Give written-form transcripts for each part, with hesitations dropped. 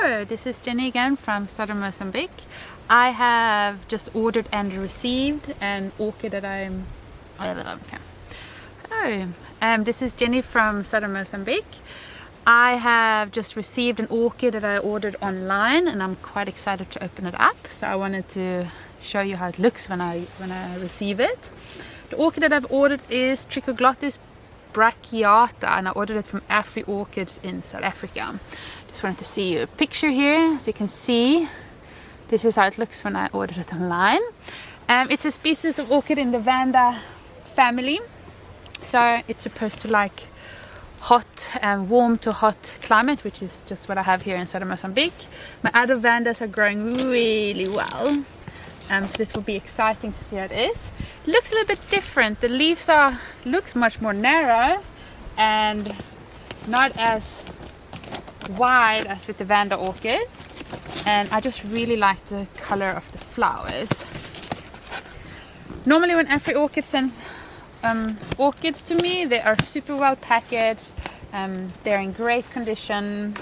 Hello, this is Jenny again from southern Mozambique. I have just ordered and received an orchid that Hello, this is Jenny from southern Mozambique. I have just received an orchid that I ordered online and I'm quite excited to open it up. So I wanted to show you how it looks when I receive it. The orchid that I've ordered is Trichoglottis brachiata and I ordered it from Orchids in South Africa. Just wanted to see a picture here so you can see this is how it looks when I ordered it online. It's a species of orchid in the Vanda family, so it's supposed to like hot and warm to hot climate, which is just what I have here in southern Mozambique. My other Vandas are growing really well, so this will be exciting to see how it is. It looks a little bit different. The leaves looks much more narrow and not as wide as with the Vanda orchid, and I just really like the color of the flowers. Normally when Orchid sends orchids to me, they are super well packaged, they're in great condition.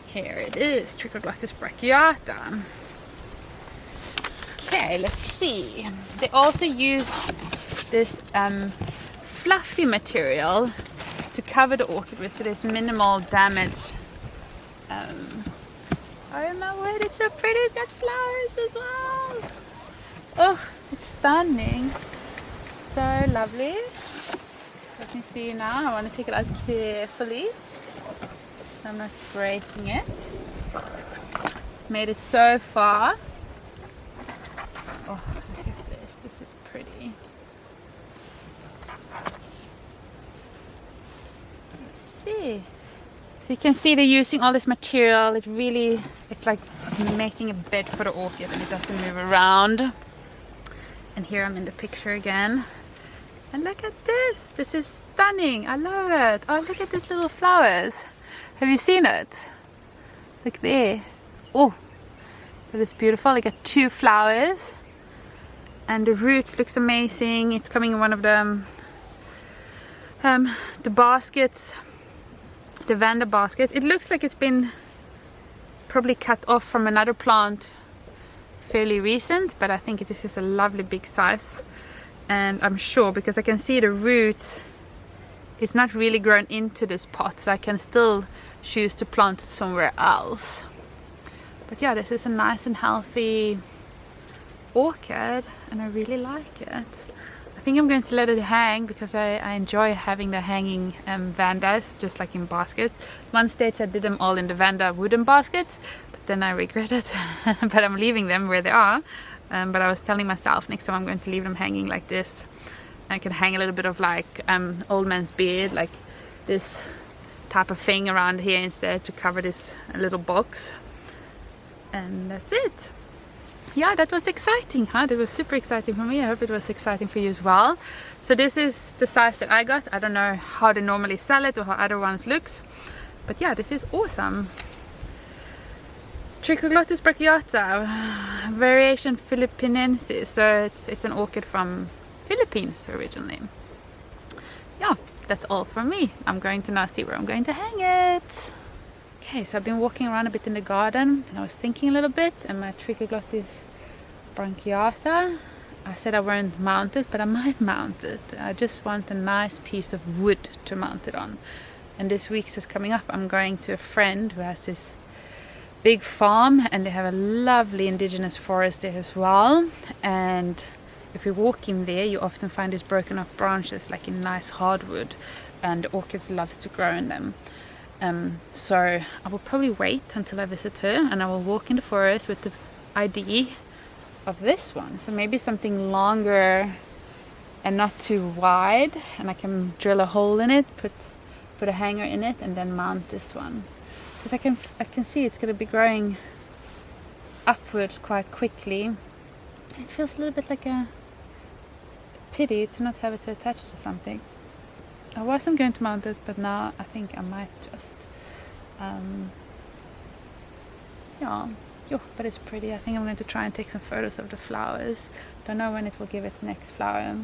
Here it is, Trichoglottis brachiata. Okay, let's see. They also use this fluffy material to cover the orchid with, so there's minimal damage. Oh my word, it's so pretty. It's got flowers as well. Oh, it's stunning. So lovely. Let me see now. I want to take it out carefully so I'm not breaking it. Made it so far. Oh, look at this. This is pretty. Let's see. So you can see they're using all this material. It's like making a bed for the orchid and it doesn't move around. And here I'm in the picture again. And look at this. This is stunning. I love it. Oh, look at these little flowers. Have you seen it? Look there. Oh, that is beautiful. I got 2 flowers. And the roots looks amazing. It's coming in one of the baskets. The Vanda basket. It looks like it's been probably cut off from another plant fairly recent, but I think this is a lovely big size, and I'm sure because I can see the roots, it's not really grown into this pot, so I can still choose to plant it somewhere else. But yeah, this is a nice and healthy orchid and I really like it. I think I'm going to let it hang because I enjoy having the hanging Vandas just like in baskets. One stage I did them all in the Vanda wooden baskets, but then I regret it. But I'm leaving them where they are. But I was telling myself next time I'm going to leave them hanging like this. I can hang a little bit of like old man's beard, like this type of thing around here instead to cover this little box. And that's it. Yeah, that was exciting, huh? That was super exciting for me. I hope it was exciting for you as well. So this is the size that I got. I don't know how they normally sell it or how other ones looks, but yeah, this is awesome. Trichoglottis brachiata, variation Philippinensis. So it's an orchid from Philippines originally. Yeah, that's all from me. I'm going to now see where I'm going to hang it. Okay, so I've been walking around a bit in the garden and I was thinking a little bit, and my Trichoglottis brachiata, I said I won't mount it, but I might mount it. I just want a nice piece of wood to mount it on. And this week is coming up, I'm going to a friend who has this big farm and they have a lovely indigenous forest there as well. And if you walk in there, you often find these broken off branches like in nice hardwood, and the orchids loves to grow in them. So I will probably wait until I visit her and I will walk in the forest with the idea of this one. So maybe something longer and not too wide, and I can drill a hole in it, put a hanger in it and then mount this one. Because I can see it's going to be growing upwards quite quickly. It feels a little bit like a pity to not have it attached to something. I wasn't going to mount it, but now I think I might just. Yeah, but it's pretty. I think I'm going to try and take some photos of the flowers. Don't know when it will give its next flower.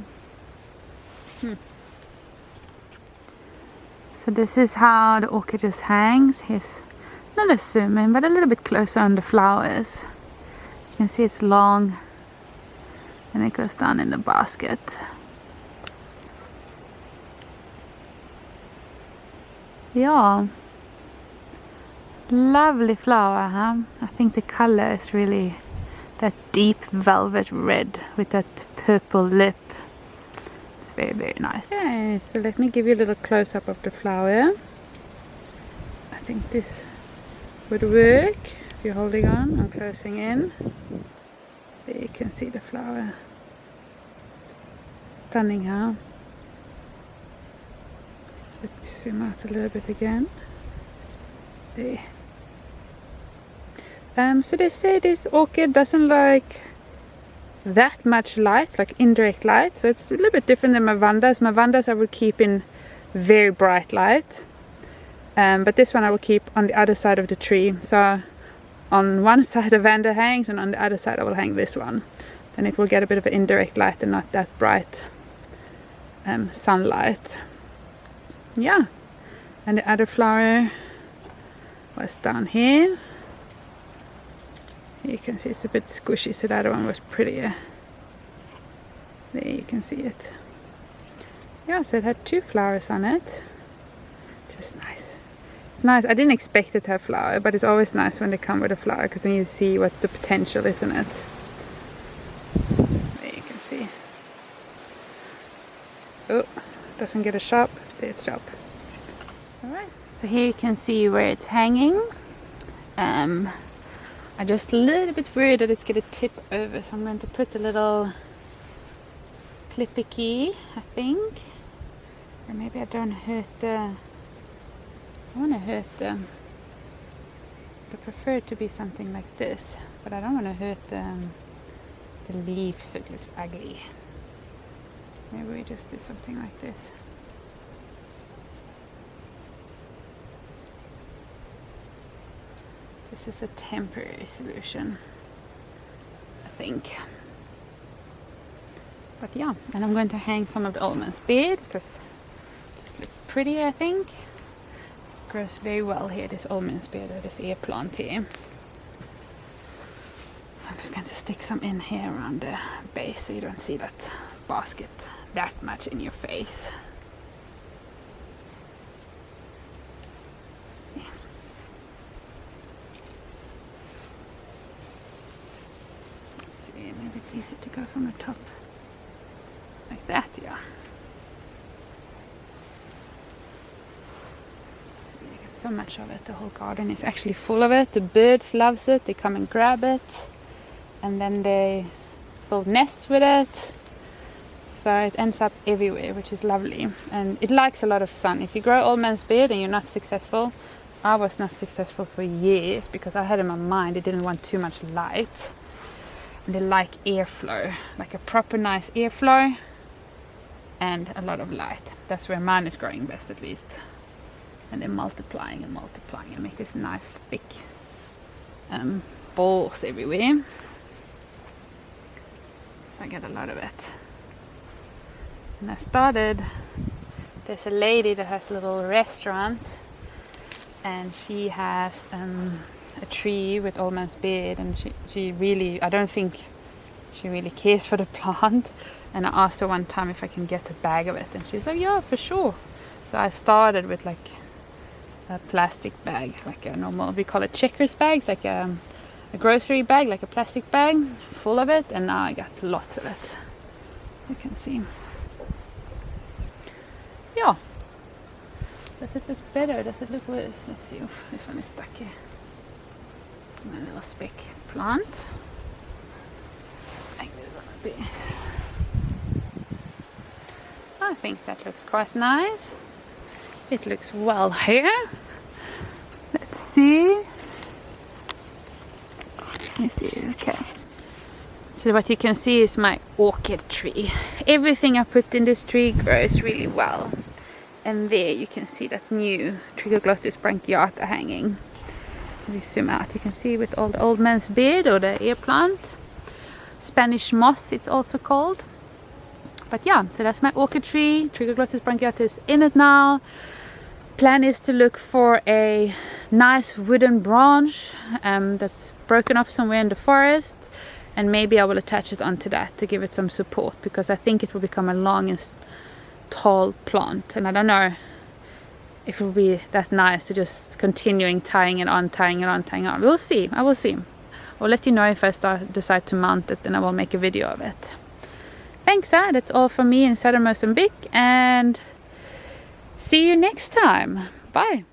So this is how the orchid just hangs. Here's not a zoom in, but a little bit closer on the flowers. You can see it's long and it goes down in the basket. Yeah, lovely flower, huh? I think the color is really that deep velvet red with that purple lip. It's very, very nice. Okay, so let me give you a little close-up of the flower. I think this would work. If you're holding on, I'm closing in. There you can see the flower. Stunning, huh? Let me zoom out a little bit again. There. So they say this orchid doesn't like that much light, like indirect light. So it's a little bit different than my Vandas. My Vandas I would keep in very bright light. But this one I will keep on the other side of the tree. So on one side the Vanda hangs and on the other side I will hang this one. Then it will get a bit of an indirect light and not that bright sunlight. Yeah, and the other flower was down here. You can see it's a bit squishy, so the other one was prettier. There you can see it. Yeah, so it had 2 flowers on it. Just nice. It's nice. I didn't expect it to have flower, but it's always nice when they come with a flower, because then you see what's the potential, isn't it? There you can see. Oh, doesn't get a sharp. There it's sharp. Alright, so here you can see where it's hanging. I'm just a little bit worried that it's going to tip over, so I'm going to put a little clippy key, I think. Or maybe I don't hurt the... I want to hurt the... I prefer it to be something like this, but I don't want to hurt the leaf so it looks ugly. Maybe we just do something like this. This is a temporary solution, I think. But yeah, and I'm going to hang some of the almond beard because it just looks pretty, I think. It grows very well here, this almond beard or this ear plant here. So I'm just going to stick some in here around the base so you don't see that basket that much in your face. Maybe it's easy to go from the top like that, yeah. See, you get so much of it. The whole garden is actually full of it. The birds loves it. They come and grab it, and then they build nests with it. So it ends up everywhere, which is lovely. And it likes a lot of sun. If you grow old man's beard and you're not successful, I was not successful for years because I had in my mind I didn't want too much light. They like airflow, like a proper nice airflow and a lot of light. That's where mine is growing best, at least. And they're multiplying and multiplying and make this nice thick balls everywhere. So I get a lot of it. And I started, there's a lady that has a little restaurant and she has a tree with old man's beard, and she really, I don't think she really cares for the plant. And I asked her one time if I can get a bag of it, and she's like, yeah, for sure. So I started with like a plastic bag, like a normal, we call it checkers bags, like a grocery bag, like a plastic bag full of it, and now I got lots of it. You can see. Yeah. Does it look better? Does it look worse? Let's see. Oof, this one is stuck here. My little speck plant. Like this one would be. I think that looks quite nice. It looks well here. Let's see. Let me see. Okay. So what you can see is my orchid tree. Everything I put in this tree grows really well. And there you can see that new Trichoglottis brachiata hanging. If you zoom out, you can see with all the old man's beard or the ear plant. Spanish moss, it's also called. But yeah, so that's my orchid tree. Trichoglottis brachiata is in it now. Plan is to look for a nice wooden branch that's broken off somewhere in the forest, and maybe I will attach it onto that to give it some support, because I think it will become a long and tall plant, and I don't know if it will be that nice to just continuing tying it on. We'll see. I will see. I'll let you know if I decide to mount it, then I will make a video of it. Thanks, that's all from me in southern Mozambique, and see you next time. Bye.